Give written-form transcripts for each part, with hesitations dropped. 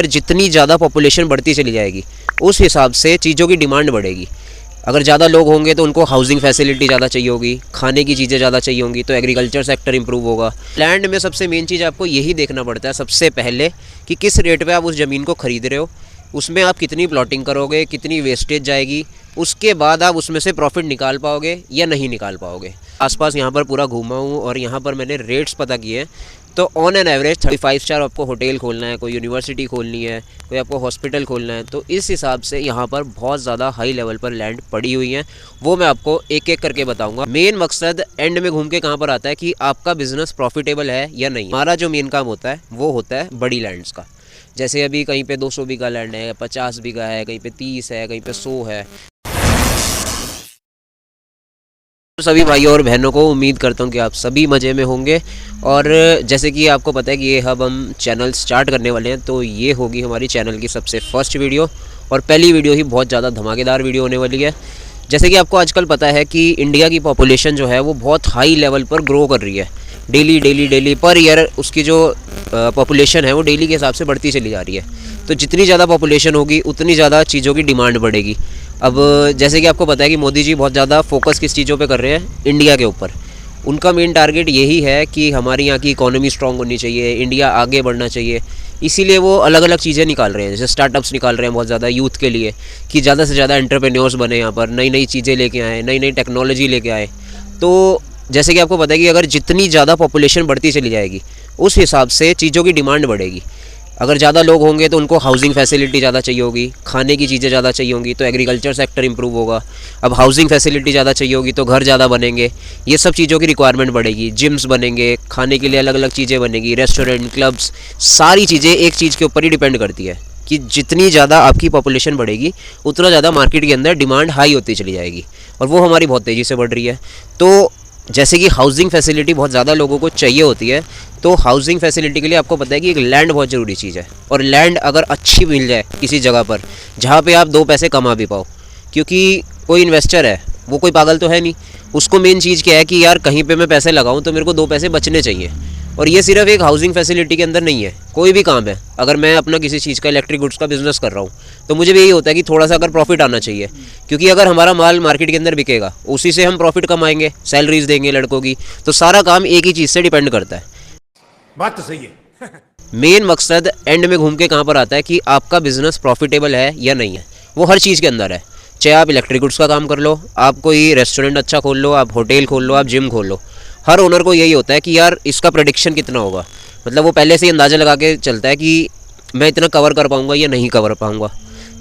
जितनी ज़्यादा पॉपुलेशन बढ़ती चली जाएगी उस हिसाब से चीज़ों की डिमांड बढ़ेगी। अगर ज़्यादा लोग होंगे तो उनको हाउसिंग फैसिलिटी ज़्यादा चाहिए होगी, खाने की चीज़ें ज़्यादा चाहिए होंगी, तो एग्रीकल्चर सेक्टर इंप्रूव होगा। लैंड में सबसे मेन चीज़ आपको यही देखना पड़ता है सबसे पहले कि किस रेट पे आप उस ज़मीन को ख़रीद रहे हो, उसमें आप कितनी प्लॉटिंग करोगे, कितनी वेस्टेज जाएगी, उसके बाद आप उसमें से प्रॉफिट निकाल पाओगे या नहीं निकाल पाओगे। आसपास यहाँ पर पूरा घूमा हूँ और यहाँ पर मैंने रेट्स पता किए हैं। तो ऑन एन एवरेज 35 स्टार आपको होटल खोलना है, कोई यूनिवर्सिटी खोलनी है, कोई आपको हॉस्पिटल खोलना है, तो इस हिसाब से यहाँ पर बहुत ज़्यादा हाई लेवल पर लैंड पड़ी हुई है। वो मैं आपको एक एक करके बताऊंगा। मेन मकसद एंड में घूम के कहाँ पर आता है कि आपका बिजनेस प्रॉफिटेबल है या नहीं। हमारा जो मेन काम होता है वो होता है बड़ी लैंड्स का। जैसे अभी कहीं पे 200 बीघा लैंड है, 50 बीघा है, कहीं पे 30 है, कहीं पे 100 है। सभी भाइयों और बहनों को उम्मीद करता हूँ कि आप सभी मज़े में होंगे। और जैसे कि आपको पता है कि ये अब हम चैनल स्टार्ट करने वाले हैं, तो ये होगी हमारी चैनल की सबसे फर्स्ट वीडियो और पहली वीडियो ही बहुत ज़्यादा धमाकेदार वीडियो होने वाली है। जैसे कि आपको आजकल पता है कि इंडिया की पॉपुलेशन जो है वो बहुत हाई लेवल पर ग्रो कर रही है। डेली पर ईयर उसकी जो पॉपुलेशन है वो डेली के हिसाब से बढ़ती चली जा रही है। तो जितनी ज़्यादा पॉपुलेशन होगी उतनी ज़्यादा चीज़ों की डिमांड बढ़ेगी। अब जैसे कि आपको पता है कि मोदी जी बहुत ज़्यादा फोकस किस चीज़ों पे कर रहे हैं, इंडिया के ऊपर। उनका मेन टारगेट यही है कि हमारी यहाँ की इकोनॉमी स्ट्रांग होनी चाहिए, इंडिया आगे बढ़ना चाहिए। इसीलिए वो अलग अलग चीज़ें निकाल रहे हैं, जैसे स्टार्टअप्स निकाल रहे हैं बहुत ज़्यादा यूथ के लिए कि ज़्यादा से ज़्यादा एंटरप्रेन्योर्स बने, यहाँ पर नई नई चीज़ें लेके आए, नई नई टेक्नोलॉजी लेके आए। तो जैसे कि आपको पता है कि अगर जितनी ज़्यादा पॉपुलेशन बढ़ती चली जाएगी उस हिसाब से चीज़ों की डिमांड बढ़ेगी। अगर ज़्यादा लोग होंगे तो उनको हाउसिंग फैसिलिटी ज़्यादा चाहिए होगी, खाने की चीज़ें ज़्यादा चाहिए होंगी, तो एग्रीकल्चर सेक्टर इंप्रूव होगा। अब हाउसिंग फैसिलिटी ज़्यादा चाहिए होगी तो घर ज़्यादा बनेंगे, ये सब चीज़ों की रिक्वायरमेंट बढ़ेगी। जिम्स बनेंगे, खाने के लिए अलग अलग चीज़ें बनेगी, रेस्टोरेंट, क्लब्स, सारी चीज़ें एक चीज़ के ऊपर ही डिपेंड करती है कि जितनी ज़्यादा आपकी पॉपुलेशन बढ़ेगी उतना ज़्यादा मार्केट के अंदर डिमांड हाई होती चली जाएगी, और वो हमारी बहुत तेज़ी से बढ़ रही है। तो जैसे कि हाउसिंग फैसिलिटी बहुत ज़्यादा लोगों को चाहिए होती है, तो हाउसिंग फैसिलिटी के लिए आपको पता है कि एक लैंड बहुत ज़रूरी चीज़ है। और लैंड अगर अच्छी मिल जाए किसी जगह पर जहाँ पे आप 2 पैसे कमा भी पाओ, क्योंकि कोई इन्वेस्टर है वो कोई पागल तो है नहीं, उसको मेन चीज़ क्या है कि यार कहीं पे मैं पैसे लगाऊं तो मेरे को 2 पैसे बचने चाहिए। और ये सिर्फ एक हाउसिंग फैसिलिटी के अंदर नहीं है, कोई भी काम है। अगर मैं अपना किसी चीज़ का इलेक्ट्रिक गुड्स का बिजनेस कर रहा हूँ तो मुझे भी यही होता है कि थोड़ा सा अगर प्रॉफिट आना चाहिए, क्योंकि अगर हमारा माल मार्केट के अंदर बिकेगा उसी से हम प्रॉफिट कमाएंगे, सैलरीज देंगे लड़कों की। तो सारा काम एक ही चीज़ से डिपेंड करता है। बात तो सही है। मेन मकसद एंड में घूम के कहाँ पर आता है कि आपका बिजनेस प्रॉफिटेबल है या नहीं है। वो हर चीज़ के अंदर है, चाहे आप इलेक्ट्रिक गुड्स का काम कर लो, आप कोई रेस्टोरेंट अच्छा खोल लो, आप होटल खोल लो, आप जिम खोल लो। हर ओनर को यही होता है कि यार इसका प्रेडिक्शन कितना होगा, मतलब वो पहले से ही अंदाज़ा लगा के चलता है कि मैं इतना कवर कर पाऊँगा या नहीं कवर पाऊँगा।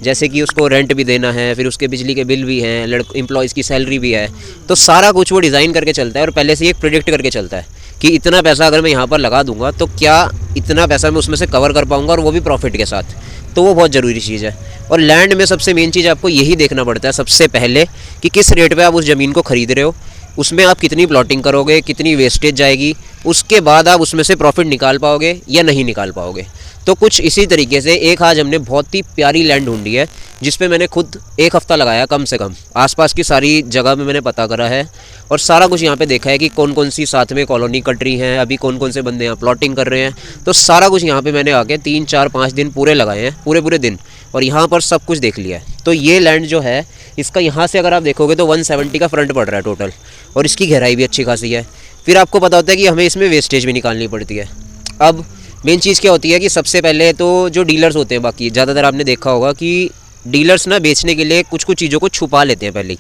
जैसे कि उसको रेंट भी देना है, फिर उसके बिजली के बिल भी हैं, एम्प्लॉयज़ की सैलरी भी है, तो सारा कुछ वो डिज़ाइन करके चलता है और पहले से ही एक प्रेडिक्ट करके चलता है कि इतना पैसा अगर मैं यहाँ पर लगा दूंगा तो क्या इतना पैसा मैं उसमें से कवर कर पाऊँगा, और वो भी प्रॉफिट के साथ। तो वो बहुत ज़रूरी चीज़ है। और लैंड में सबसे मेन चीज़ आपको यही देखना पड़ता है सबसे पहले कि किस रेट पर आप उस ज़मीन को ख़रीद रहे हो, उसमें आप कितनी प्लॉटिंग करोगे, कितनी वेस्टेज जाएगी, उसके बाद आप उसमें से प्रॉफिट निकाल पाओगे या नहीं निकाल पाओगे। तो कुछ इसी तरीके से एक आज हमने बहुत ही प्यारी लैंड ढूंढी है जिस पे मैंने खुद 1 हफ़्ता लगाया कम से कम। आसपास की सारी जगह में मैंने पता करा है और सारा कुछ यहाँ पे देखा है कि कौन कौन सी साथ में कॉलोनी कट रही हैं, अभी कौन कौन से बंदे यहाँ प्लॉटिंग कर रहे हैं। तो सारा कुछ यहाँ पे मैंने आके 3, 4, 5 दिन पूरे लगाए हैं, पूरे दिन, और यहाँ पर सब कुछ देख लिया है। तो ये लैंड जो है इसका यहाँ से अगर आप देखोगे तो 170 का फ्रंट पड़ रहा है टोटल, और इसकी गहराई भी अच्छी खासी है। फिर आपको पता होता है कि हमें इसमें वेस्टेज भी निकालनी पड़ती है। अब मेन चीज़ क्या होती है कि सबसे पहले तो जो डीलर्स होते हैं, बाकी ज़्यादातर आपने देखा होगा कि डीलर्स ना बेचने के लिए कुछ कुछ चीज़ों को छुपा लेते हैं पहले ही।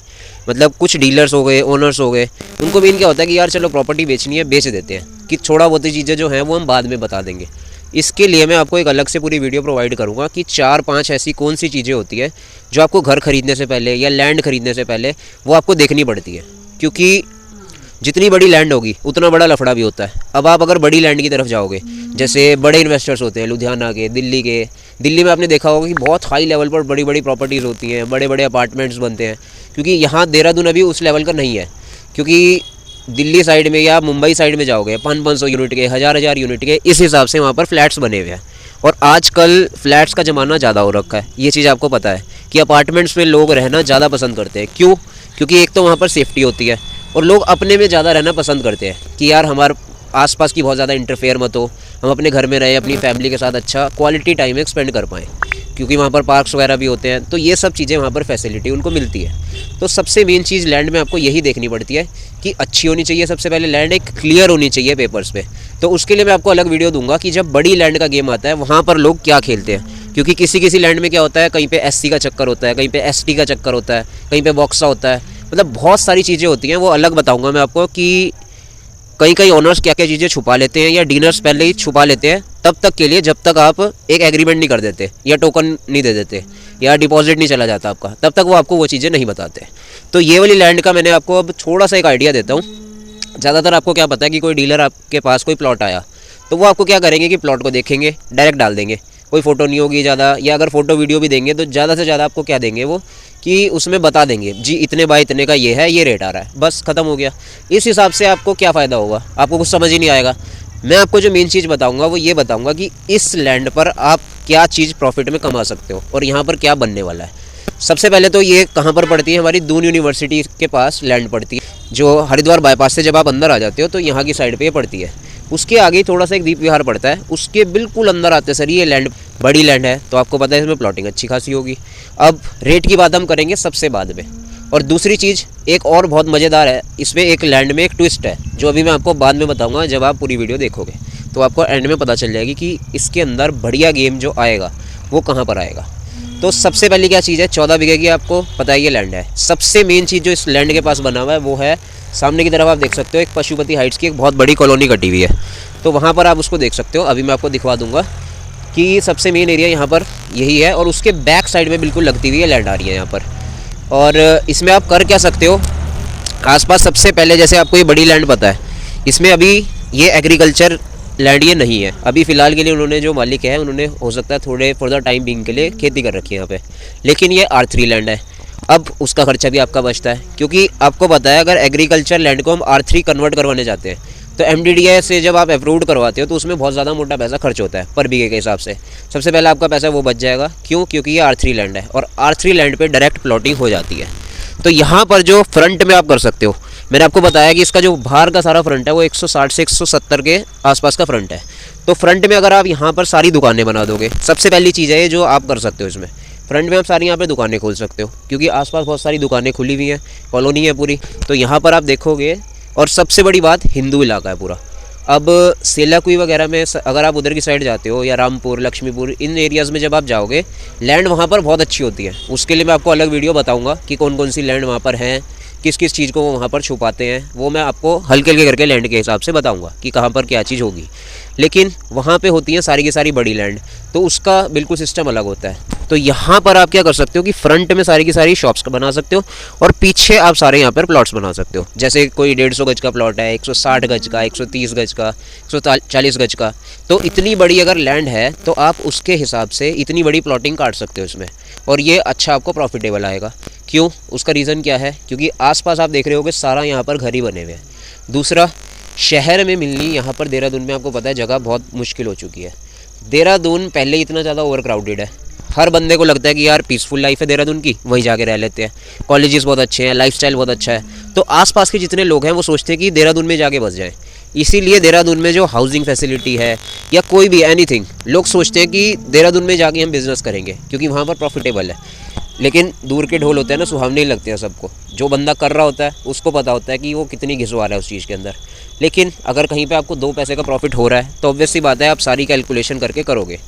मतलब कुछ डीलर्स हो गए, ओनर्स हो गए, उनको मेन क्या होता है कि यार चलो प्रॉपर्टी बेचनी है, बेच देते हैं कि थोड़ा बहुत चीज़ें जो हैं वो हम बाद में बता देंगे। इसके लिए मैं आपको एक अलग से पूरी वीडियो प्रोवाइड करूँगा कि 4-5 ऐसी कौन सी चीज़ें होती है जो आपको घर खरीदने से पहले या लैंड खरीदने से पहले वो आपको देखनी पड़ती है। क्योंकि जितनी बड़ी लैंड होगी उतना बड़ा लफड़ा भी होता है। अब आप अगर बड़ी लैंड की तरफ जाओगे, जैसे बड़े इन्वेस्टर्स होते हैं लुधियाना के, दिल्ली में आपने देखा होगा कि बहुत हाई लेवल पर बड़ी बड़ी प्रॉपर्टीज़ होती हैं, बड़े बड़े अपार्टमेंट्स बनते हैं। क्योंकि यहाँ देहरादून अभी उस लेवल का नहीं है, क्योंकि दिल्ली साइड में या मुंबई साइड में जाओगे 500 यूनिट के, 1000 यूनिट के, इस हिसाब से वहाँ पर फ्लैट्स बने हुए हैं। और आजकल फ्लैट्स का ज़माना ज़्यादा हो रखा है, ये चीज़ आपको पता है कि अपार्टमेंट्स में लोग रहना ज़्यादा पसंद करते हैं। क्यों? क्योंकि एक तो वहाँ पर सेफ्टी होती है और लोग अपने में ज़्यादा रहना पसंद करते हैं कि यार आसपास की बहुत ज़्यादा इंटरफेयर मत हो, हम अपने घर में रहे, अपनी फैमिली के साथ अच्छा क्वालिटी टाइम एक स्पेंड कर पाएँ, क्योंकि वहाँ पर पार्क्स वगैरह भी होते हैं। तो ये सब चीज़ें वहाँ पर फैसिलिटी उनको मिलती है। तो सबसे मेन चीज़ लैंड में आपको यही देखनी पड़ती है कि अच्छी होनी चाहिए। सबसे पहले लैंड एक क्लियर होनी चाहिए पेपर्स पे। तो उसके लिए मैं आपको अलग वीडियो दूंगा कि जब बड़ी लैंड का गेम आता है वहाँ पर लोग क्या खेलते हैं, क्योंकि किसी किसी लैंड में क्या होता है, कहीं पे SC का चक्कर होता है, कहीं पे ST का चक्कर होता है, कहीं पे बॉक्सा होता है, मतलब बहुत सारी चीज़ें होती हैं। वो अलग बताऊँगा मैं आपको कि कई कई ओनर्स क्या क्या चीज़ें छुपा लेते हैं या डीलर्स पहले ही छुपा लेते हैं तब तक के लिए, जब तक आप एक एग्रीमेंट नहीं कर देते या टोकन नहीं दे देते या डिपॉजिट नहीं चला जाता आपका, तब तक वो आपको वो चीज़ें नहीं बताते। तो ये वाली लैंड का मैंने आपको अब थोड़ा सा एक आइडिया देता हूँ। ज़्यादातर आपको क्या पता है कि कोई डीलर आपके पास कोई प्लॉट आया तो वो आपको क्या करेंगे कि प्लॉट को देखेंगे, डायरेक्ट डाल देंगे, कोई फ़ोटो नहीं होगी ज़्यादा, या अगर फ़ोटो वीडियो भी देंगे तो ज़्यादा से ज़्यादा आपको क्या देंगे वो कि उसमें बता देंगे जी इतने बाय इतने का ये है, ये रेट आ रहा है, बस ख़त्म हो गया। इस हिसाब से आपको क्या फ़ायदा होगा, आपको कुछ समझ ही नहीं आएगा। मैं आपको जो मेन चीज़ बताऊंगा वो ये बताऊंगा कि इस लैंड पर आप क्या चीज़ प्रॉफिट में कमा सकते हो और यहाँ पर क्या बनने वाला है। सबसे पहले तो ये कहाँ पर पड़ती है, हमारी दून यूनिवर्सिटी के पास लैंड पड़ती है, जो हरिद्वार बाईपास से जब आप अंदर आ जाते हो तो यहाँ की साइड पे ये पड़ती है। उसके आगे थोड़ा सा एक दीप विहार पड़ता है, उसके बिल्कुल अंदर आते सर ये लैंड बड़ी लैंड है। तो आपको पता है इसमें प्लॉटिंग अच्छी खासी होगी। अब रेट की बात हम करेंगे सबसे बाद में। और दूसरी चीज़ एक और बहुत मज़ेदार है, इसमें एक लैंड में एक ट्विस्ट है जो अभी मैं आपको बाद में बताऊंगा। जब आप पूरी वीडियो देखोगे तो आपको एंड में पता चल जाएगी कि इसके अंदर बढ़िया गेम जो आएगा वो कहाँ पर आएगा। तो सबसे पहली क्या चीज़ है, 14 बीघे की आपको पता है ये लैंड है। सबसे मेन चीज़ जो इस लैंड के पास बना हुआ है वो है सामने की तरफ आप देख सकते हो एक पशुपति हाइट्स की एक बहुत बड़ी कॉलोनी कटी हुई है, तो वहाँ पर आप उसको देख सकते हो। अभी मैं आपको दिखवा दूंगा कि सबसे मेन एरिया यहाँ पर यही है और उसके बैक साइड में बिल्कुल लगती हुई है लैंड आ रही है यहाँ पर। और इसमें आप कर क्या सकते हो, आसपास सबसे पहले जैसे आपको ये बड़ी लैंड पता है, इसमें अभी ये एग्रीकल्चर लैंड ये नहीं है। अभी फ़िलहाल के लिए उन्होंने जो मालिक है उन्होंने हो सकता है थोड़े फर्दर टाइम बिंग के लिए खेती कर रखी है यहाँ पे, लेकिन ये R3 लैंड है। अब उसका खर्चा भी आपका बचता है, क्योंकि आपको पता है अगर एग्रीकल्चर लैंड को हम R3 कन्वर्ट करवाने जाते हैं तो MDDA से जब आप अप्रूव करवाते हो तो उसमें बहुत ज़्यादा मोटा पैसा खर्च होता है पर बीघे के हिसाब से। सबसे पहले आपका पैसा वो बच जाएगा, क्यों, क्योंकि ये R3 लैंड है और R3 लैंड पे डायरेक्ट प्लॉटिंग हो जाती है। तो यहाँ पर जो फ्रंट में आप कर सकते हो, मैंने आपको बताया कि इसका जो बाहर का सारा फ्रंट है वो 160 से 170 के आसपास का फ्रंट है। तो फ्रंट में अगर आप यहाँ पर सारी दुकानें बना दोगे, सबसे पहली चीज़ है ये जो आप कर सकते हो, इसमें फ्रंट में आप सारी यहाँ पे दुकानें खोल सकते हो, क्योंकि आसपास बहुत सारी दुकानें खुली हुई हैं, कॉलोनी है पूरी। तो यहाँ पर आप देखोगे, और सबसे बड़ी बात हिंदू इलाका है पूरा। अब सेलाकुई वगैरह में अगर आप उधर की साइड जाते हो या रामपुर, लक्ष्मीपुर, इन एरियाज़ में जब आप जाओगे लैंड वहाँ पर बहुत अच्छी होती है। उसके लिए मैं आपको अलग वीडियो बताऊँगा कि कौन कौन सी लैंड वहाँ पर हैं, किस किस चीज़ को वो वहाँ पर छुपाते हैं, वो मैं आपको हल्के हल्के करके लैंड के हिसाब से बताऊँगा कि कहाँ पर क्या चीज़ होगी। लेकिन वहाँ पे होती हैं सारी की सारी बड़ी लैंड, तो उसका बिल्कुल सिस्टम अलग होता है। तो यहाँ पर आप क्या कर सकते हो कि फ्रंट में सारी की सारी शॉप्स बना सकते हो और पीछे आप सारे यहाँ पर प्लॉट्स बना सकते हो। जैसे कोई 150 गज का प्लॉट है, 160 गज का, 130 गज का, 140 गज का, तो इतनी बड़ी अगर लैंड है तो आप उसके हिसाब से इतनी बड़ी प्लॉटिंग काट सकते हो इसमें, और ये अच्छा आपको प्रॉफिटेबल आएगा। क्यों, उसका रीज़न क्या है, क्योंकि आसपास आप देख रहे होगे सारा यहाँ पर घर ही बने हुए हैं। दूसरा, शहर में मिलनी यहाँ पर देहरादून में आपको पता है जगह बहुत मुश्किल हो चुकी है। देहरादून पहले इतना ज़्यादा ओवर क्राउडेड है, हर बंदे को लगता है कि यार पीसफुल लाइफ है देहरादून की, वहीं जाके रह लेते हैं, कॉलेजेस बहुत अच्छे हैं, लाइफस्टाइल बहुत अच्छा है। तो आसपास के जितने लोग हैं वो सोचते हैं कि देहरादून में जाके बस जाएं। इसीलिए देहरादून में जो हाउसिंग फैसिलिटी है या कोई भी एनीथिंग, लोग सोचते हैं कि देहरादून में जाके हम बिज़नेस करेंगे क्योंकि वहाँ पर प्रॉफिटेबल है। लेकिन दूर के ढोल होते हैं ना, सुहावने नहीं लगते हैं सबको। जो बंदा कर रहा होता है उसको पता होता है कि वो कितनी घिसवा रहा है उस चीज़ के अंदर। लेकिन अगर कहीं पे आपको 2 पैसे का प्रॉफिट हो रहा है तो ऑब्वियस सी बात है आप सारी कैलकुलेशन करके करोगे।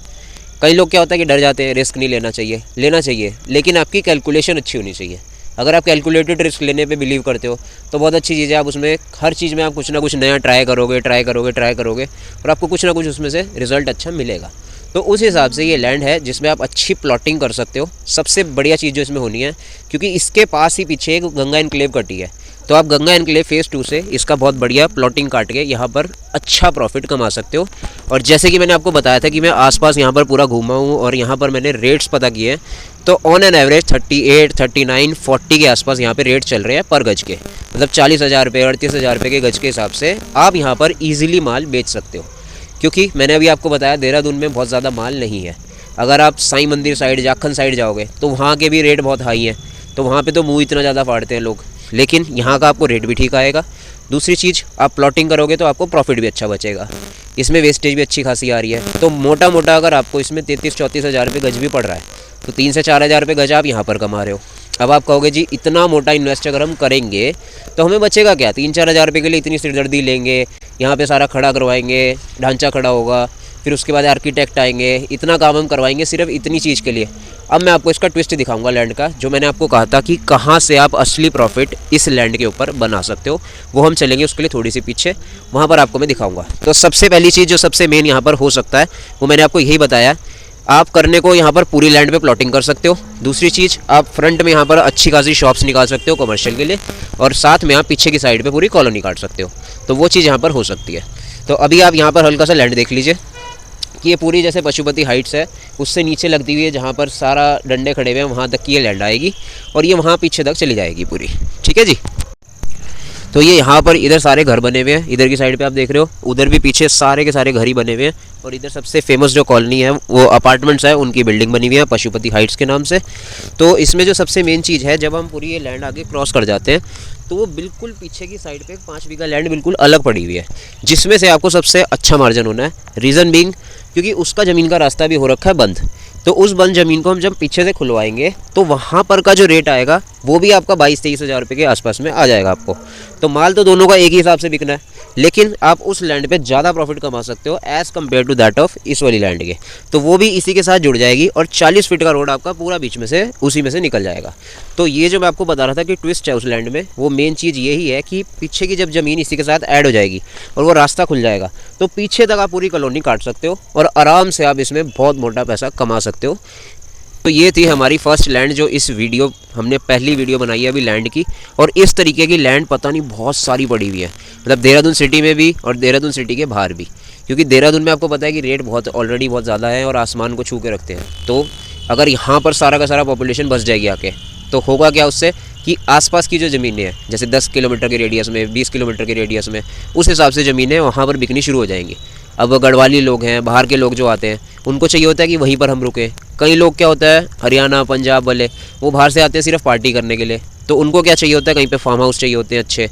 कई लोग क्या होता है कि डर जाते हैं, रिस्क नहीं लेना चाहिए, लेना चाहिए, लेकिन आपकी कैलकुलेशन अच्छी होनी चाहिए। अगर आप कैलकुलेटेड रिस्क लेने पे बिलीव करते हो तो बहुत अच्छी चीज़ है। आप उसमें हर चीज़ में आप कुछ ना कुछ नया ट्राई करोगे और आपको कुछ ना कुछ उसमें से रिज़ल्ट अच्छा मिलेगा। तो उस हिसाब से ये लैंड है जिसमें आप अच्छी प्लॉटिंग कर सकते हो। सबसे बढ़िया चीज़ जो इसमें होनी है, क्योंकि इसके पास ही पीछे एक गंगा एनक्लेव कटी है, तो आप गंगा एनक्लेव फेज़ 2 से इसका बहुत बढ़िया प्लॉटिंग काट के यहाँ पर अच्छा प्रॉफिट कमा सकते हो। और जैसे कि मैंने आपको बताया था कि मैं आसपास यहाँ पर पूरा घूमा हूँ और यहाँ पर मैंने रेट्स पता किए हैं, तो ऑन एन एवरेज 38, 39, 40 के आसपास यहाँ पे रेट चल रहे हैं पर गज के, मतलब 40,000 रुपये, 38,000 रुपये के गज के हिसाब से आप यहाँ पर ईजिली माल बेच सकते हो। क्योंकि मैंने अभी आपको बताया देहरादून में बहुत ज़्यादा माल नहीं है। अगर आप साईं मंदिर साइड, जाखन साइड जाओगे तो वहाँ के भी रेट बहुत हाई हैं, तो वहाँ पे तो मुँह इतना ज़्यादा फाड़ते हैं लोग, लेकिन यहाँ का आपको रेट भी ठीक आएगा। दूसरी चीज़, आप प्लॉटिंग करोगे तो आपको प्रॉफिट भी अच्छा बचेगा, इसमें वेस्टेज भी अच्छी खासी आ रही है। तो मोटा मोटा अगर आपको इसमें 33-34 हज़ार रुपये गज भी पड़ रहा है तो 3 से 4 हज़ार रुपये गज आप यहाँ पर कमा रहे हो। अब आप कहोगे जी इतना मोटा इन्वेस्ट अगर हम करेंगे तो हमें बचेगा क्या, 3-4 हज़ार रुपये के लिए इतनी सिरदर्दी लेंगे, यहाँ पे सारा खड़ा करवाएंगे, ढांचा खड़ा होगा, फिर उसके बाद आर्किटेक्ट आएंगे, इतना काम हम करवाएंगे सिर्फ इतनी चीज़ के लिए। अब मैं आपको इसका ट्विस्ट दिखाऊंगा लैंड का, जो मैंने आपको कहा था कि कहाँ से आप असली प्रॉफिट इस लैंड के ऊपर बना सकते हो, वो हम चलेंगे उसके लिए थोड़ी सी पीछे, वहाँ पर आपको मैं दिखाऊंगा। तो सबसे पहली चीज़ जो सबसे मेन यहाँ पर हो सकता है वो मैंने आपको यही बताया, आप करने को यहाँ पर पूरी लैंड पे प्लॉटिंग कर सकते हो। दूसरी चीज़, आप फ्रंट में यहाँ पर अच्छी खासी शॉप्स निकाल सकते हो कमर्शियल के लिए, और साथ में आप पीछे की साइड पे पूरी कॉलोनी काट सकते हो, तो वो चीज़ यहाँ पर हो सकती है। तो अभी आप यहाँ पर हल्का सा लैंड देख लीजिए कि ये पूरी जैसे पशुपति हाइट्स है उससे नीचे लगती हुई है, जहाँ पर सारा डंडे खड़े हुए हैं वहाँ तक की ये लैंड आएगी और ये वहाँ पीछे तक चली जाएगी पूरी, ठीक है जी। तो ये यहाँ पर इधर सारे घर बने हुए हैं, इधर की साइड पे आप देख रहे हो, उधर भी पीछे सारे के सारे घर ही बने हुए हैं, और इधर सबसे फेमस जो कॉलोनी है वो अपार्टमेंट्स है, उनकी बिल्डिंग बनी हुई है पशुपति हाइट्स के नाम से। तो इसमें जो सबसे मेन चीज़ है, जब हम पूरी ये लैंड आगे क्रॉस कर जाते हैं तो वो बिल्कुल पीछे की साइड पे 5 बीघा लैंड बिल्कुल अलग पड़ी हुई है, जिसमें से आपको सबसे अच्छा मार्जिन होना है। रीज़न बीइंग क्योंकि उसका ज़मीन का रास्ता भी हो रखा है बंद, तो उस बंद ज़मीन को हम जब पीछे से खुलवाएंगे तो वहाँ पर का जो रेट आएगा वो भी आपका 22-23 हज़ार रुपये के आसपास में आ जाएगा आपको। तो माल तो दोनों का एक ही हिसाब से बिकना है, लेकिन आप उस लैंड पे ज़्यादा प्रॉफिट कमा सकते हो as compared to that of इस वाली लैंड के। तो वो भी इसी के साथ जुड़ जाएगी और 40 फीट का रोड आपका पूरा बीच में से उसी में से निकल जाएगा। तो ये जो मैं आपको बता रहा था कि ट्विस्ट है उस लैंड में, वो मेन चीज़ यही है कि पीछे की जब ज़मीन इसी के साथ ऐड हो जाएगी और वो रास्ता खुल जाएगा तो पीछे तक आप पूरी कॉलोनी काट सकते हो और आराम से आप इसमें बहुत मोटा पैसा कमा सकते हो। तो ये थी हमारी फर्स्ट लैंड, जो इस वीडियो हमने पहली वीडियो बनाई है अभी लैंड की, और इस तरीके की लैंड पता नहीं बहुत सारी पड़ी हुई है, मतलब देहरादून सिटी में भी और देहरादून सिटी के बाहर भी, क्योंकि देहरादून में आपको पता है कि रेट बहुत ऑलरेडी बहुत ज़्यादा है और आसमान को छू के रखते हैं। तो अगर यहाँ पर सारा का सारा पॉपुलेशन बस जाएगी आके, तो होगा क्या उससे कि आसपास की जो ज़मीनें हैं, जैसे 10 किलोमीटर के रेडियस में, 20 किलोमीटर के रेडियस में, उस हिसाब से ज़मीनें वहाँ पर बिकनी शुरू हो जाएंगी। अब गढ़वाली लोग हैं, बाहर के लोग जो आते हैं, उनको चाहिए होता है कि वहीं पर हम रुकें। कई लोग क्या होता है, हरियाणा पंजाब वाले, वो बाहर से आते हैं सिर्फ पार्टी करने के लिए, तो उनको क्या चाहिए होता है, कहीं पे फार्म हाउस चाहिए होते हैं अच्छे,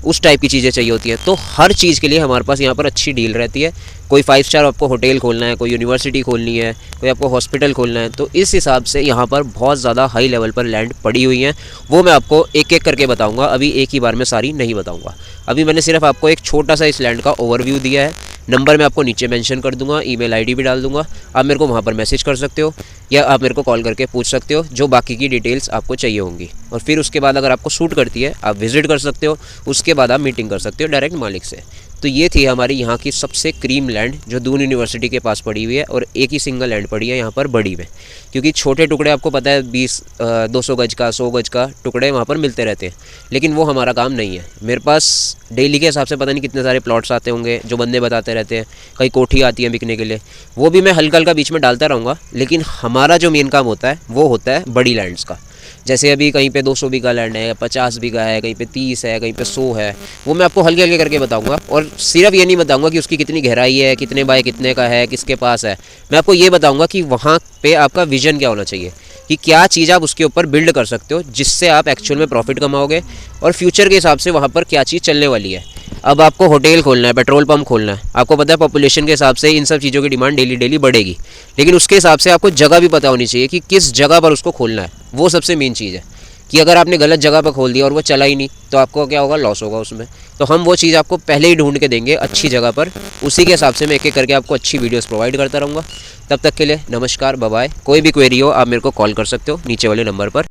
उस टाइप की चीज़ें चाहिए होती हैं। तो हर चीज़ के लिए हमारे पास यहाँ पर अच्छी डील रहती है। कोई 5 स्टार आपको होटल खोलना है, कोई यूनिवर्सिटी खोलनी है, कोई आपको हॉस्पिटल खोलना है, तो इस हिसाब से यहाँ पर बहुत ज़्यादा हाई लेवल पर लैंड पड़ी हुई हैं। वो मैं आपको एक एक करके बताऊँगा, अभी एक ही बार में सारी नहीं बताऊँगा। अभी मैंने सिर्फ आपको एक छोटा सा इस लैंड का ओवरव्यू दिया है। नंबर मैं आपको नीचे मेंशन कर दूंगा, ईमेल आईडी भी डाल दूंगा, आप मेरे को वहाँ पर मैसेज कर सकते हो या आप मेरे को कॉल करके पूछ सकते हो जो बाकी की डिटेल्स आपको चाहिए होंगी। और फिर उसके बाद अगर आपको सूट करती है आप विज़िट कर सकते हो, उसके बाद आप मीटिंग कर सकते हो डायरेक्ट मालिक से। तो ये थी हमारी यहाँ की सबसे क्रीम लैंड जो दून यूनिवर्सिटी के पास पड़ी हुई है, और एक ही सिंगल लैंड पड़ी है यहाँ पर बड़ी में, क्योंकि छोटे टुकड़े आपको पता है 20-200 गज का 100 गज का टुकड़े वहाँ पर मिलते रहते हैं, लेकिन वो हमारा काम नहीं है। मेरे पास डेली के हिसाब से पता नहीं कितने सारे प्लॉट्स आते होंगे जो बंदे बताते रहते हैं, कई कोठी आती है बिकने के लिए, वो भी मैं हल्का हल्का बीच में डालता रहूँगा, लेकिन हमारा जो मेन काम होता है वो होता है बड़ी लैंड्स का। जैसे अभी कहीं पे 200 बीघा लैंड है, 50 बीघा है, कहीं पे 30 है, कहीं पे 100 है, वो मैं आपको हल्के हल्के करके बताऊंगा। और सिर्फ ये नहीं बताऊंगा कि उसकी कितनी गहराई है, कितने बाय कितने का है, किसके पास है, मैं आपको ये बताऊंगा कि वहाँ पे आपका विजन क्या होना चाहिए, कि क्या चीज़ आप उसके ऊपर बिल्ड कर सकते हो जिससे आप एक्चुअल में प्रॉफिट कमाओगे, और फ्यूचर के हिसाब से वहाँ पर क्या चीज़ चलने वाली है। अब आपको होटल खोलना है, पेट्रोल पंप खोलना है, आपको पता है पॉपुलेशन के हिसाब से इन सब चीज़ों की डिमांड डेली डेली बढ़ेगी, लेकिन उसके हिसाब से आपको जगह भी पता होनी चाहिए कि किस जगह पर उसको खोलना है। वो सबसे मेन चीज़ है कि अगर आपने गलत जगह पर खोल दिया और वो चला ही नहीं तो आपको क्या होगा, लॉस होगा उसमें। तो हम वो चीज़ आपको पहले ही ढूंढ के देंगे अच्छी जगह पर, उसी के हिसाब से मैं एक एक करके आपको अच्छी वीडियोस प्रोवाइड करता रहूँगा। तब तक के लिए नमस्कार, बाय बाय। कोई भी क्वेरी हो आप मेरे को कॉल कर सकते हो नीचे वाले नंबर पर।